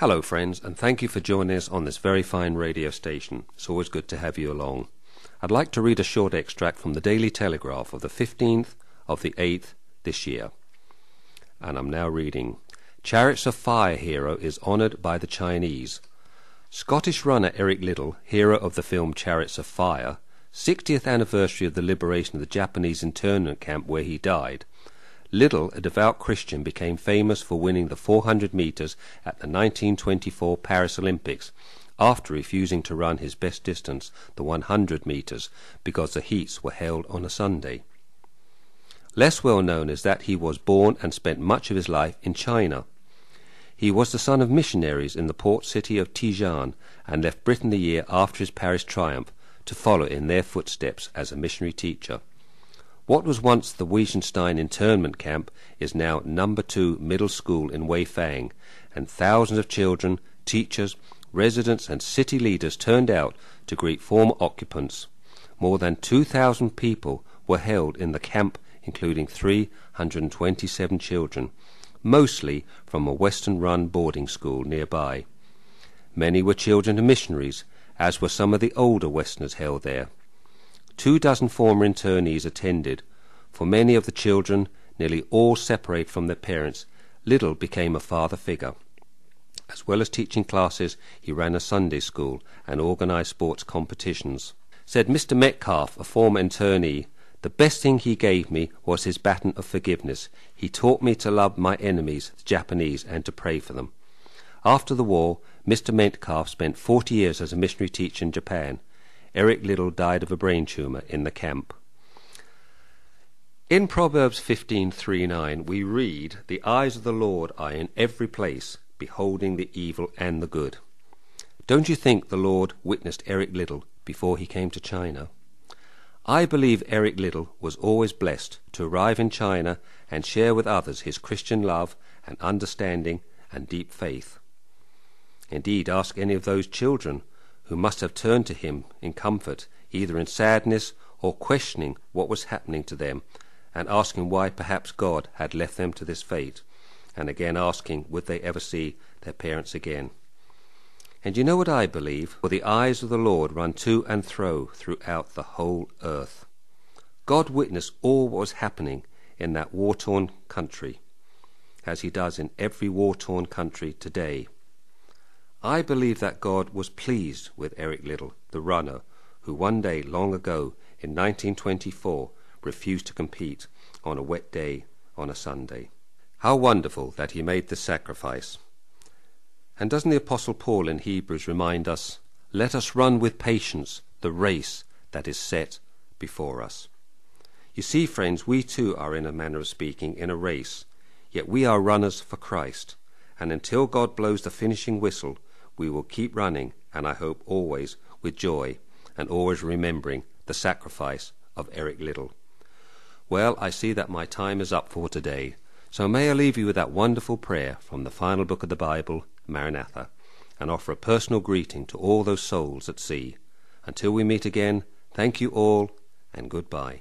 Hello friends, and thank you for joining us on this very fine radio station. It's always good to have you along. I'd like to read a short extract from the Daily Telegraph of the 15th of the 8th this year. And I'm now reading. Chariots of Fire hero is honoured by the Chinese. Scottish runner Eric Liddell, hero of the film Chariots of Fire, 60th anniversary of the liberation of the Japanese internment camp where he died. Liddell, a devout Christian, became famous for winning the 400 metres at the 1924 Paris Olympics, after refusing to run his best distance, the 100 metres, because the heats were held on a Sunday. Less well known is that he was born and spent much of his life in China. He was the son of missionaries in the port city of Tijan and left Britain the year after his Paris triumph to follow in their footsteps as a missionary teacher. What was once the Wiesentine internment camp is now No. 2 Middle School in Weifang, and thousands of children, teachers, residents and city leaders turned out to greet former occupants. More than 2,000 people were held in the camp, including 327 children, mostly from a Western-run boarding school nearby. Many were children of missionaries, as were some of the older Westerners held there. 24 former internees attended. For many of the children, nearly all separated from their parents, Liddell became a father figure. As well as teaching classes, he ran a Sunday school and organised sports competitions. Said Mr. Metcalf, a former internee, "The best thing he gave me was his baton of forgiveness. He taught me to love my enemies, the Japanese, and to pray for them." After the war, Mr. Metcalf spent 40 years as a missionary teacher in Japan. Eric Liddell died of a brain tumour in the camp. In Proverbs 15:3-9 we read, "The eyes of the Lord are in every place, beholding the evil and the good." Don't you think the Lord witnessed Eric Liddell before he came to China? I believe Eric Liddell was always blessed to arrive in China and share with others his Christian love and understanding and deep faith. Indeed, ask any of those children who must have turned to him in comfort, either in sadness or questioning what was happening to them, and asking why perhaps God had left them to this fate, and again asking would they ever see their parents again. And you know what I believe? For the eyes of the Lord run to and fro throughout the whole earth. God witnessed all what was happening in that war-torn country, as he does in every war-torn country today. I believe that God was pleased with Eric Liddell, the runner, who one day long ago in 1924 refused to compete on a wet day on a Sunday. How wonderful that he made this sacrifice. And doesn't the Apostle Paul in Hebrews remind us, "Let us run with patience the race that is set before us." You see, friends, we too are, in a manner of speaking, in a race, yet we are runners for Christ, and until God blows the finishing whistle, we will keep running, and I hope always with joy, and always remembering the sacrifice of Eric Liddell. Well, I see that my time is up for today, so may I leave you with that wonderful prayer from the final book of the Bible, Maranatha, and offer a personal greeting to all those souls at sea. Until we meet again, thank you all, and goodbye.